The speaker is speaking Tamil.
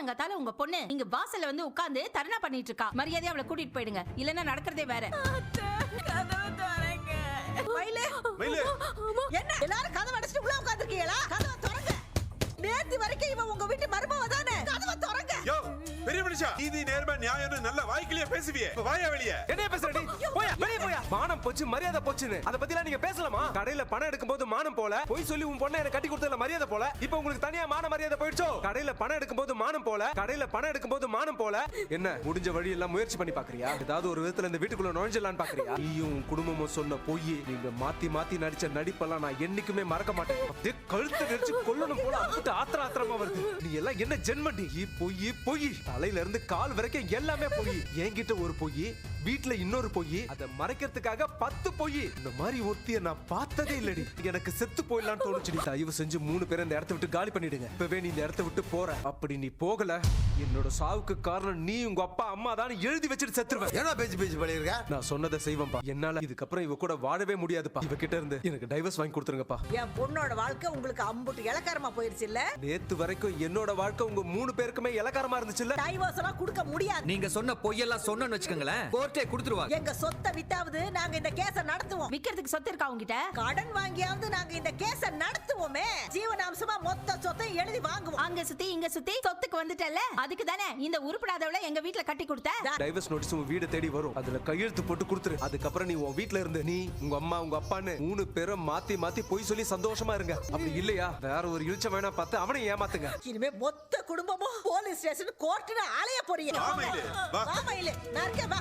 காலங்கத்தால உங்க பொண்ணு இங்க வாசல்ல வந்து உட்கார்ந்து தர்ணா பண்ணிட்டு இருக்கா. மரியாதையா அவளை கூட்டிட்டு போயிடுங்க, இல்லன்னா நடக்கிறதே வேற. என்ன எல்லாரும் கதவை அடைச்சிட்டு உள்ள உட்கார்ந்திருக்கீங்களா? கதவை திறங்க. நேத்து வரைக்கும் இவன் உங்க வீட்டு மருமவ தானே. கதவை திறங்க. யோ பெரிய மனுஷா, நீதி நேர்மை நியாயம்னு நல்ல வாய்க்கிலேயே பேசுவியே, இப்ப வாயா வெளியே. என்ன பேசுறடி? போயா வெளிய போயா. மானம் போச்சு மரியாதை போச்சுன்னு அத பத்திலாம் நீங்க பேசலாமா? கடையில பணம் எடுக்கும்போது மானம் போல, போய் சொல்லி உன் பொண்ணை எனக்கு கட்டி கொடுத்ததுல மரியாதை போல, இப்போ உங்களுக்கு தனியா மான மரியாதை போயிடுச்சோ? கடையில பணம் எடுக்கும்போது மானம் போல, கடையில பணம் எடுக்கும்போது மானம் போல. என்ன முடிஞ்ச வழி எல்லாம் முயற்சி பண்ணி பாக்குறியா? ஏதாவது ஒரு விதத்துல இந்த வீட்டுக்குள்ள நுழைஞ்சலான்னு பாக்குறியா? நீயும் குடும்பமும் சொன்ன பொய், நீங்க மாத்தி மாத்தி நடிச்ச நடிப்பெல்லாம் நான் என்னைக்குமே மறக்க மாட்டேன். அப்படியே கழுத்தை நெரிச்சு கொல்லணும் போல அங்கிட்டு ஆத்திரமா வருது. நீ எல்லாம் என்ன ஜென்மண்டி? பொய் பொய், தலையில இருந்து கால் வரைக்கும் எல்லாமே பொய். என்கிட்ட ஒரு பொய், வீட்டுல இன்னொரு பொய், அதை மறைக்கிறதுக்காக 10 பொய். இந்த மாதிரி ஒருத்திய நான் பார்த்ததே இல்லடி. எனக்கு செத்து போயிடலான்னு தோணுச்சு. தயவு செஞ்சு 3 பேரை இந்த இடத்த விட்டு காலி பண்ணிடுங்க. இப்பவே நீ இந்த இடத்த விட்டு போற. அப்படி நீ போகல, என்னோட சாவுக்கு காரணம் நீ உங்க அப்பா அம்மா தான் எழுதி வச்சுட்டு செத்துருவேன். என்ன பேச்சு பண்ணிருக்க? நான் சொன்னதை செய்வேன்பா. என்னால இதுக்கப்புறம் இவ கூட வாழவே முடியாதுப்பா. இவ கிட்ட இருந்து எனக்கு டைவர்ஸ் வாங்கி கொடுத்துருங்கப்பா. என் பொண்ணோட வாழ்க்கை உங்களுக்கு அம்புட்டு இலக்காரமா போயிருச்சு இல்ல? நேத்து வரைக்கும் என்னோட வாழ்க்கை உங்க 3 பேருக்குமே இலக்காரமா இருந்துச்சு இல்ல? டைவர்ஸ் எல்லாம் கொடுக்க முடியாது. நீங்க சொன்ன பொய்யெல்லாம் சொன்னேன்னு வச்சுக்கோங்களேன், கோர்ட்டே கொடுத்துருவாங்க. எங்க சொத்தை வித்தாவது நாங்க இந்த கேஸ நடத்துவோம். விக்கிறதுக்கு சொத்து இருக்கா உங்ககிட்ட? கடன் வாங்கியாவது நாங்க இந்த கேஸ நடத்துவோமே. ஜீவனாம்சமா மொத்த சொத்தை எழுதி வாங்குவோம். அங்க சுத்தி இங்க சுத்தி சொத்துக்கு வந்துட்டல, அதுக்கு தானே இந்த உருப்படாதவளை எங்க வீட்ல கட்டி கொடுத்த. டைவர்ஸ் நோட்டீஸ் உன் வீடு தேடி வரும். அதுல கையெழுத்து போட்டு கொடுத்துரு. அதுக்கப்புறம் நீ உன் வீட்ல இருந்து நீ உங்க அம்மா உங்க அப்பான்னு 3 பேரும் மாத்தி மாத்தி போய் சொல்லி சந்தோஷமா இருங்க. அப்படி இல்லையா வேற ஒரு இழுச்ச வேணா பார்த்து அவனை ஏமாத்துங்க. இனிமே மொத்த குடும்பமும் போலீஸ் ஸ்டேஷன் கோர்ட்டுன்னு அலைய போறீங்க. வா மயிலு, வா. வா மயிலு, நான் இருக்கேன், வா.